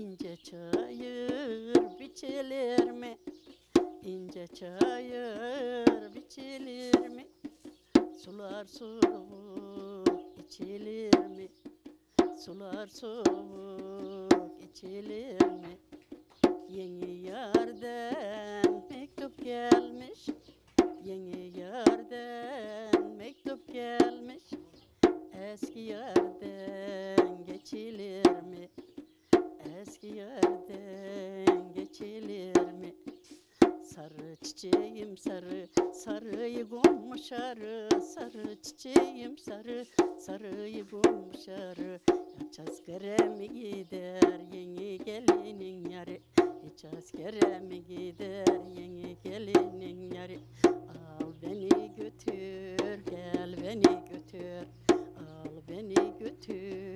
İnce çayır biçilir mi? İnce çayır biçilir mi? Sular soğuk içilir mi? Sular soğuk içilir mi? Yeni yerden mektup gelmiş. Yeni yerden mektup gelmiş. Eski yerden geçilir mi? Eski yerden geçilir mi? Sarı çiçeğim sarı, sarıyı konmuş arı. Sarı çiçeğim sarı, sarıyı konmuş arı. Hiç askere mi gider yeni gelinin yarı? Hiç askere mi gider yeni gelinin yarı? Al beni götür, gel beni götür. Al beni götür,